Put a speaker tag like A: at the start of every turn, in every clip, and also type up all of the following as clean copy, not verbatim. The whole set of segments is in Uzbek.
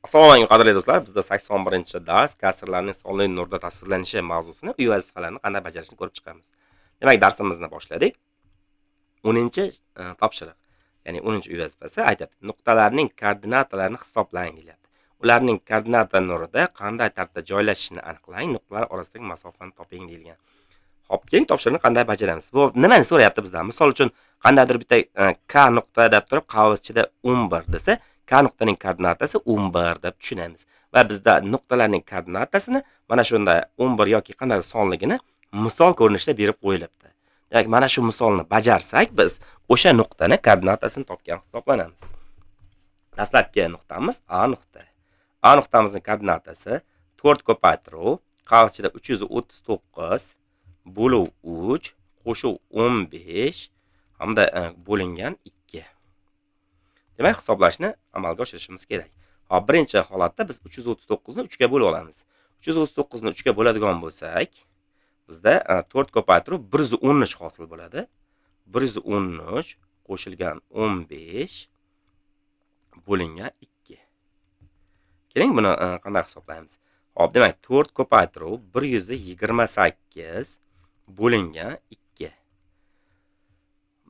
A: Assalomu alaykum qadrli do'stlar. Bizda 81-dars kasrlarning sonli nurda tasvirlanishi mavzusini uy vazifalarini qanday bajarishni ko'rib chiqamiz. Demak, darsimizni boshladik. 10-topshiriq. Ya'ni 10-uy vazifasi aytyapti. Nuqtalarning koordinatalarini hisoblang deyapti. Ularning koordinata nurida qanday tartibda joylashishini aniqlang, nuqtalar orasidagi masofani toping deyilgan. Xo'p, keling topshiriqni qanday bajaramiz? Bu nimani so'rayapti bizdan? Misol uchun, qandaydir bitta K nuqta deb turib, qavs ichida 11 desa, K nuqtaning koordinatasi 11 deb tushunamiz. Va bizda nuqtalarning koordinatasini mana shunday 11 yoki qanday sonligini misol ko'rinishida berib qo'yilibdi. Demak, mana shu misolni bajarsak, biz o'sha nuqtani koordinatasini topgan hisoblanamiz. Dastlabki nuqtamiz A nuqta. A nuqtamizning koordinatasi 4 ko'paytiruv, qavs ichida 339 bo'luv 3 qo'shuv 15 hamda bo'lingan 2. Demak, hisoblashni amalga oshirishimiz kerak. Hop, birinchi holatda biz 339 ni 3 ga bo'lib olamiz. 339 ni 3 ga bo'ladigan bo'lsak, bizda 4 ko'paytiruv 113 hosil bo'ladi. 113 qo'shilgan 15 bo'lingan 2. Keling, buni qanday hisoblaymiz? Hop, demak, 4 ko'paytiruv 128 bo'lingan 2.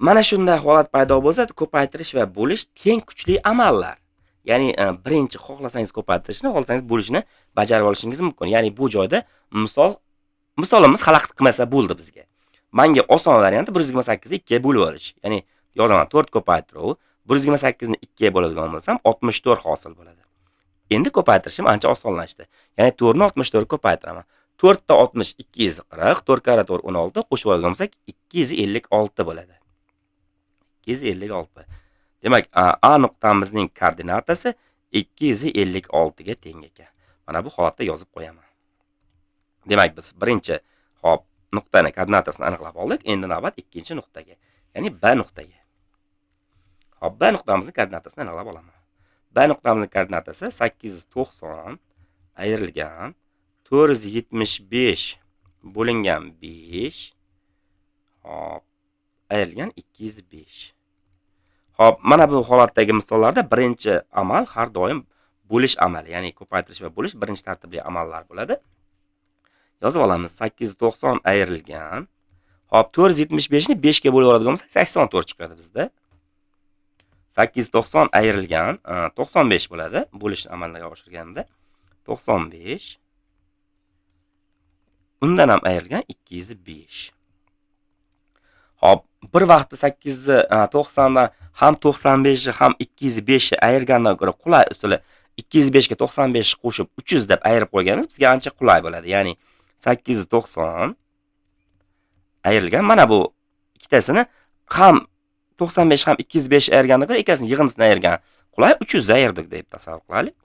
A: Mana shunday holat paydo bo'lsa, ko'paytirish va bo'lish teng kuchli amallar. Ya'ni birinchi xohlasangiz ko'paytirishni, xohlasangiz bo'lishni bajarib olishingiz mumkin. Ya'ni bu joyda misolimiz xalaqit qilmasa bo'ldi bizga. Menga oson varianti 128 ni 2 ga bo'lib olish. Ya'ni yozaman 4 ko'paytiruv 128 ni 2 ga bo'ladigan bo'lsam 64 hosil bo'ladi. Endi ko'paytirishim ancha osonlashdi. Ya'ni 4 ni 64 ko'paytiraman. 4 ta 60 240, 4 karra 4 16 qo'shib olgan bo'lsak 256 bo'ladi. 256. Demak, A nuqtamizning koordinatasi 256 ga teng ekan. Mana bu holatda yozib qo'yaman. Demak, biz birinchi nuqtaning koordinatasini aniqlab oldik. Endi navbat ikkinchi nuqtaga, ya'ni B nuqtaga. Hop, B nuqtamizning koordinatasini aniqlab olaman. B nuqtamizning koordinatasi 890 ayrilgan 475 bo'lingan 5 hop ayrilgan 205. Hop, mana bu holatdagi misollarda birinchi amal har doim bo'lish amali, ya'ni ko'paytirish va bo'lish birinchi tartibli amallar bo'ladi. Yozib olamiz. 890 ayrilgan. Hop, 475 ni 5 ga bo'lib oladigan bo'lsak 84 chiqadi bizda. 890 ayrilgan 95 bo'ladi. Bo'lish amaliga oshirganda 95. Undan ham ayrilgan 205. Hop, bir vaqtda 890 dan ham 95 ham 205 ayirgandan ko'ra qulay usuli 205 ga 95 qo'shib 300 deb ayirib qo'yganimiz bizga ancha qulay bo'ladi. Ya'ni 890 ayrilgan, mana bu ikkitasini ham 95 ham 205 ayirgandan ko'ra ikkasini yig'indisini ayirgan qulay 300 ayirdik deb tasavvur qilaylik.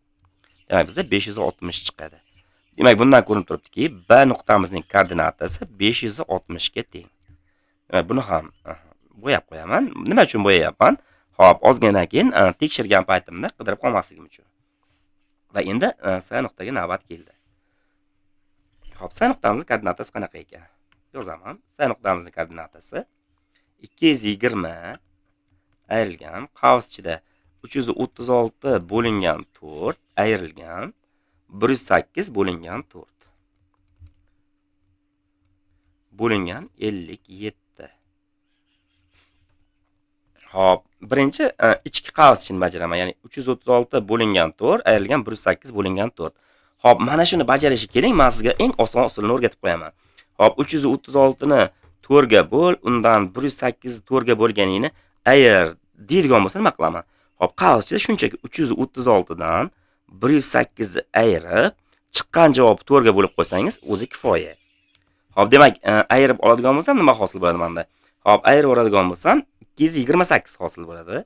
A: Demak, bizda 560 chiqadi. Demak, bundan ko'rinib turibdiki, B nuqtamizning koordinatasi 560 ga teng. Demak, buni ham bo'yab qo'yaman. Nima uchun bo'yayapman? Hop, ozgina keyin tekshirgan paytimda qidirib qolmasligim uchun. Va endi C nuqtaga navbat keldi. Hop, C nuqtamizning koordinatasi qanaqa ekan? Yozaman. C nuqtamizning koordinatasi 220 ayrilgan qavs ichida 336 bo'lingan 4 ayrilgan 108 bo'lingan 4 bo'lingan 57. Hop, birinchi ichki qavs uchun bajaraman. Ya'ni 336 bo'lingan 4 ayrilgan 108 bo'lingan 4. Hop, mana shuni bajarishi kerak. Men sizga eng oson usulini o'rgatib qo'yaman. Hop, 336 ni 4 ga bo'l, undan 108 4 ga bo'lganini ayir deydigan bo'lsa nima qilaman? Hop, qavs ichida shunchaki 336 dan 108 ni ayirib, chiqqan javob 4 ga bo'lib qo'ysangiz o'zi kifoya. Hop, demak, ayirib oladigan bo'lsam nima hosil bo'ladi menda? Hop, ayirib oladigan bo'lsam 228 hosil bo'ladi.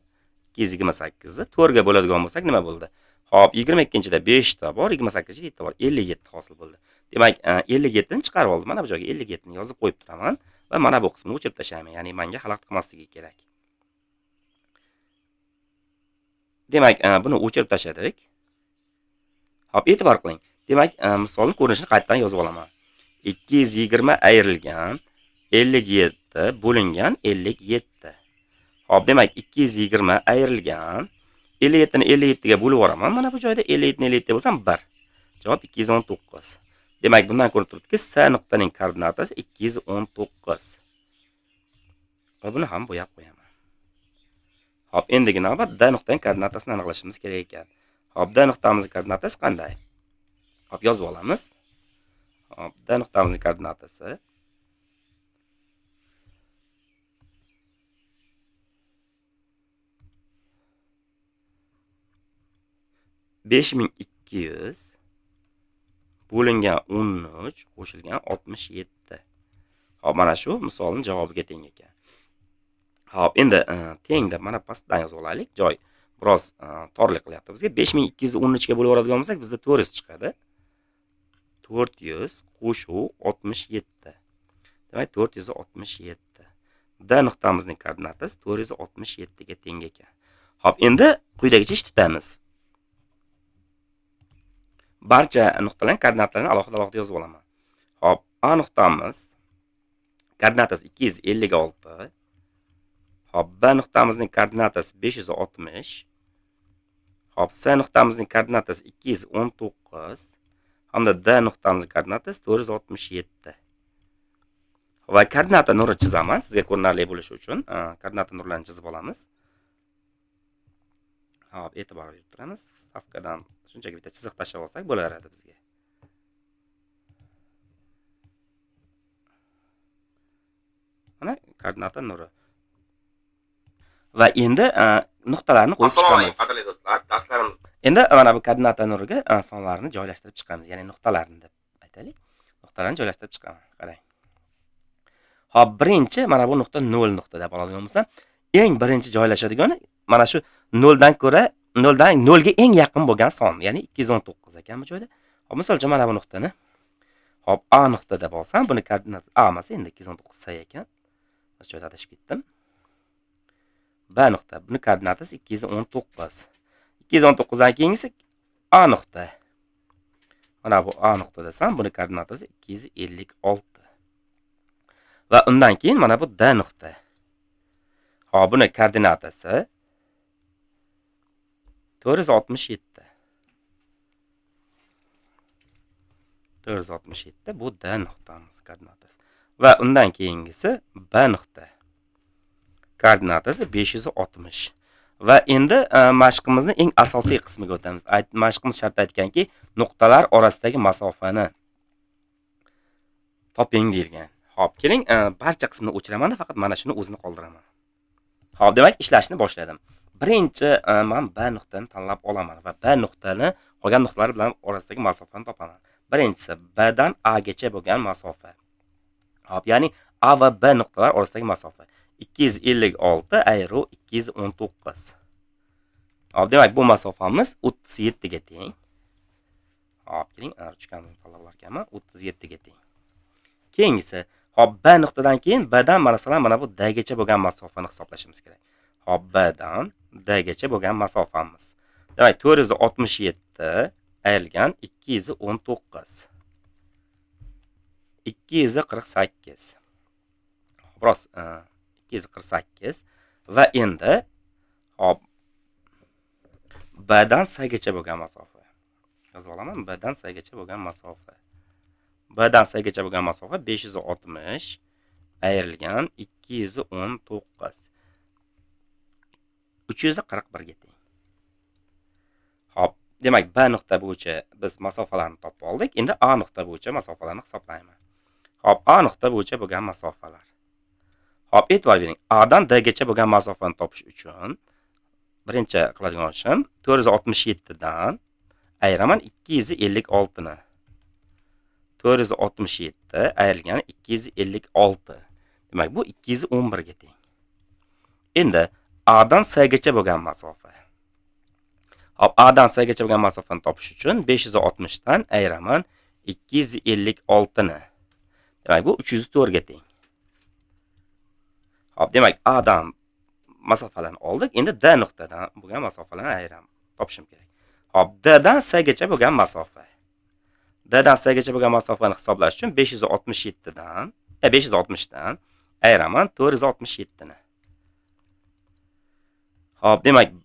A: 228 ni 4 ga bo'ladigan bo'lsak nima bo'ldi? Hop, 22-da 5 ta bor, 28-da 7 ta bor, 57 hosil bo'ldi. Demak, 57 ni chiqarib oldim. Mana bu joyga 57 ni yozib qo'yib turaman va mana bu qismini o'chirib tashlayman. Ya'ni menga xalaqit qilmasligi kerak. Demak, buni o'chirib tashladik. Hop, e'tibor qiling. Demak, misolni ko'rinishini qaytadan yozib olaman. 220 ayrilgan 57 bo'lingan 57. Hop, demak 220 ayrilgan 57 ni 57 ga bo'lib yuboraman. Mana bu joyda 57 ni 57 bo'lsam 1. Javob 219. Demak, bundan ko'rinib turibdiki, S nuqtaning koordinatasi 219. Va buni ham bo'yab qo'yaman. Hop, endigi navbat D nuqtaning koordinatasini aniqlashimiz kerak ekan. Hop, D nuqtamizning koordinatasi qanday? Hop, yozib olamiz. Hop, D nuqtamizning koordinatasi 5200 bo'lingan 13 qo'shilgan 67. Hop, mana shu misolning javobiga teng ekan. Hop, endi teng deb mana pastdan yozib olaylik. Joy biroz torlik qilyapti bizga. 5213 ga bo'lib yuboradigan bo'lsak, bizda 400 chiqadi. 400 qo'shuv 67. Demak, 467. D nuqtamizning koordinatasi 467 ga teng ekan. Hop, endi quyidagicha ish tutamiz. Barcha nuqtalarning koordinatalarini alohida yozib olaman. Hop, A nuqtamiz koordinatasi 256. Hop, B nuqtamizning koordinatasi 560. Hop, S nuqtamizning koordinatasi 219. Hamda D nuqtamizning koordinatasi 467. Va koordinata nuri chizaman, sizga ko'rinarli bo'lishi uchun koordinata nurlarini chizib olamiz. Hop, e'tibor berib turamiz. Stavkadan shunchaki bitta chiziq tashlab olsak bo'laveradi bizga. Mana koordinata nuri. Va endi nuqtalarni qo'yib chiqamiz. Assalomu alaykum, qadrli do'stlar. Darslarimiz. Endi mana bu koordinata nuriga sonlarni joylashtirib chiqamiz, ya'ni nuqtalarni deb aytaylik. Nuqtalarni joylashtirib chiqaman. Qarang. Hop, birinchi mana bu nuqta 0 nuqta deb oladigan bo'lsam, eng birinchi joylashadigani mana shu 0 dan 0 ga eng yaqin bo'lgan son, ya'ni 219 ekan bu joyda. Hop, misol uchun mana bu nuqtani hop A nuqta deb olsam, buni koordinatasi A emas, endi 219 say ekan. Mana joyda adashib ketdim. B nuqta, buni koordinatasi 219. 219 dan keyingisi A nuqta. Mana bu A nuqta desam, buni koordinatasi 256. Va undan keyin mana bu D nuqta. Hop, buni koordinatasi 467. 467 bu D nuqtamiz koordinatasi. Va undan keyingisi B nuqta. Koordinatasi 560. Va endi mashqimizning eng asosiy qismiga o'tamiz. Mashqimiz shart aytganki, nuqtalar orasidagi masofani toping deyilgan. Hop, keling, barcha qismni o'chiraman, faqat mana shuni o'zini qoldiraman. Hop, demak, ishlashni boshladim. Birinchi men B nuqtani tanlab olaman va B nuqtani qolgan nuqtalar bilan orasidagi masofani topaman. Birinchisi B dan A gacha bo'lgan masofa. Hop, ya'ni A va B nuqtalar orasidagi masofa 256 ayru 219. Hop, demak, bu masofamiz 37 ga teng. Hop, keling, ruchkamizni tanlab olarkanman, 37 ga teng. Keyingisi, hop, B nuqtadan keyin B dan masalan mana bu D gacha bo'lgan masofani hisoblashimiz kerak. Hop, B dan D gacha bo'lgan masofamiz. Demak, 467 ayrilgan 219. 248. Biroz 248 va endi hop B dan S gacha bo'lgan masofa. Yozib olaman, B dan S gacha bo'lgan masofa. B dan S gacha bo'lgan masofa 560 ayrilgan 219. 341 ga teng. Hop, demak, B nuqta bo'yicha biz masofalarni topib oldik. Endi A nuqta bo'yicha masofalarni hisoblayman. Hop, A nuqta bo'yicha bo'lgan masofalar. Hop, e'tibor bering. A dan D gacha bo'lgan masofani topish uchun birinchi qiladigan ishim 467 dan ayiraman 256 ni. 467 ayrilgan 256. Demak, bu 211 ga teng. Endi A dan S gacha bo'lgan masofa. Hop, A dan S gacha bo'lgan masofani topish uchun 560 dan ayiraman 256 ni. Demak, bu 304 ga teng. Hop, demak, A dan masofalarni oldik. Endi D nuqtadan bo'lgan masofalarni ayiraman, topishim kerak. Hop, D dan S gacha bo'lgan masofa. D dan S gacha bo'lgan masofani hisoblash uchun 560 dan ayiraman 467 ni. Hop, demak,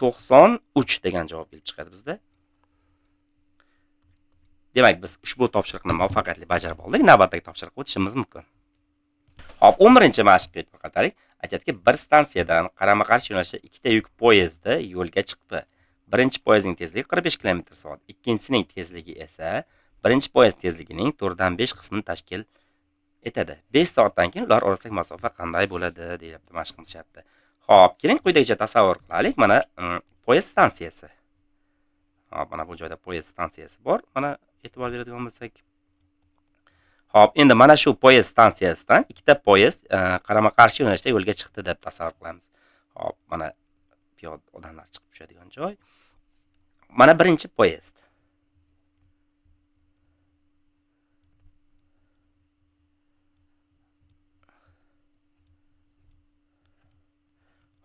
A: 93 degan javob kelib chiqadi bizda. Demak, biz ushbu topshiriqni muvaffaqiyatli bajarib oldik. Navbatdagi topshiriqqa o'tishimiz mumkin. Hop, 11-mashqqa e'tibor qarataylik. Aytadiki, bir stansiyadan qarama-qarshi yo'nalishda ikkita yuk poyezdi yo'lga chiqdi. Birinchi poyezdning tezligi 45 km/s, ikkinchisining tezligi esa birinchi poyezd tezligining 4dan 5 qismini tashkil etadi. 5 soatdan keyin ular orasidagi masofa qanday bo'ladi, deyapti mashqimiz sharti. Hop, keling quyidagicha tasavvur qilaylik. Mana poyezd stansiyasi. Hop, mana bu joyda poyezd stansiyasi bor. Mana e'tibor beradigan bo'lsak. Hop, endi mana shu poyezd stansiyasidan ikkita poyezd qarama-qarshi yo'nalishda yo'lga chiqdi deb tasavvur qilamiz. Hop, mana piyoda odamlar chiqib tushadigan joy. Mana birinchi poyezd.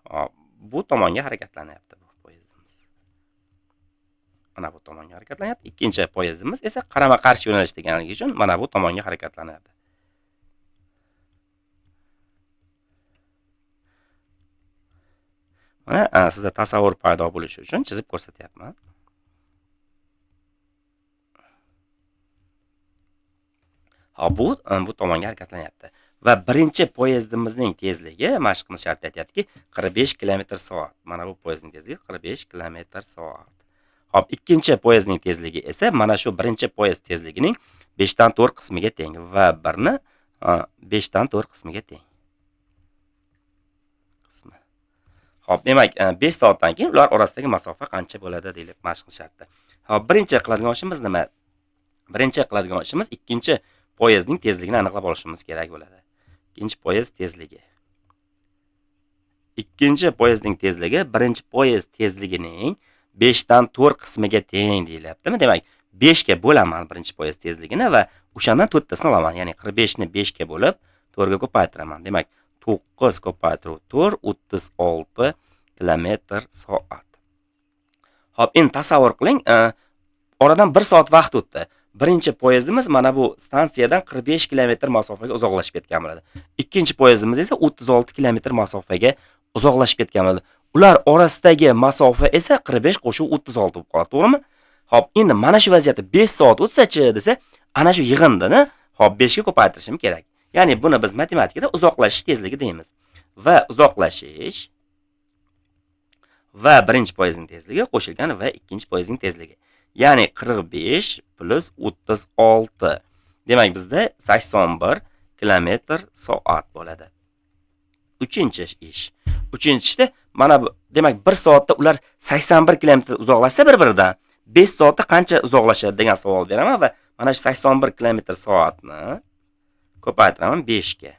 A: Hop, bu tomonga harakatlanyapti bu poyezdimiz. Mana bu tomonga harakatlanyapti. Ikkinchi poyezdimiz esa qarama-qarshi yo'nalish deganligi uchun mana bu tomonga harakatlanyapti. Mana sizda tasavvur paydo bo'lishi uchun chizib ko'rsatyapman. Hop, bu tomonga harakatlanyapti. Va birinchi poyezdimizning tezligi mashqimiz sharti aytayaptiki 45 km/s. Mana bu poyezdning tezligi 45 km/s. Hop, ikkinchi poyezdning tezligi esa mana shu birinchi poyezd tezligining 5 dan 4 qismiga teng va 1 ni 5 dan 4 qismiga teng. Hop, demak 5 soatdan keyin ular orasidagi masofa qancha bo'ladi deyilib mashq sharti. Hop, birinchi qiladigan ishimiz nima? Birinchi qiladigan ishimiz ikkinchi poyezdning tezligini aniqlab olishimiz kerak bo'ladi. Ikkinchi poyezd tezligi. Ikkinchi poyezdning tezligi birinchi poyezd tezligining 5 dan 4 qismiga teng deyilyaptimi? Demak, 5 ga bo'laman birinchi poyezd tezligini va o'shandan 4 tasini olaman. Ya'ni 45 ni 5 ga bo'lib 4 ga ko'paytiraman. Demak, 9 ko'paytirib 4 36 km/s. Hop, endi tasavvur qiling, oradan 1 soat vaqt o'tdi. Birinchi poyezdimiz mana bu stansiyadan 45 km masofaga uzoqlashib ketgan bo'ladi. Ikkinchi poyezdimiz esa 36 km masofaga uzoqlashib ketgan bo'ladi. Ular orasidagi masofa esa 45 qo'shib 36 bo'lib qoladi, to'g'rimi? Hop, endi mana shu vaziyatda 5 soat o'tsa-chi desa, ana shu yig'indini hop 5 ga ko'paytirishim kerak. Ya'ni buni biz matematikada uzoqlashish tezligi deymiz. Va uzoqlashish va birinchi poyezdning tezligi qo'shilgan va ikkinchi poyezdning tezligi. Ya'ni 45 plus 36. Demak, bizda 81 km/s bo'ladi. Uchinchi ish. Uchinchi ishda mana bu, demak 1 soatda ular 81 km uzoqlashsa bir-biridan 5 soatda qancha uzoqlashadi degan savol beraman va mana shu 81 km/s-ni ko'paytiraman 5 ga.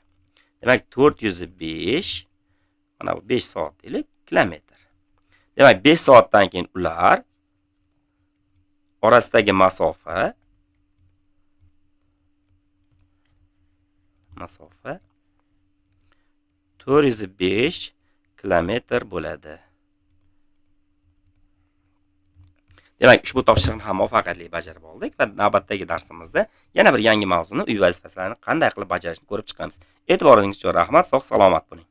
A: Demak, 405 mana bu 5 soat deylik, kilometr. Demak, 5 soatdan keyin ular orasidagi masofa 405 kilometr bo'ladi. Demak, ushbu topshiriqni ham muvaffaqiyatli bajarib oldik va navbatdagi darsimizda yana bir yangi mavzuni, uy vazifalarini qanday qilib bajarishni ko'rib chiqamiz. E'tiboringiz uchun rahmat, sog' salomat bo'ling.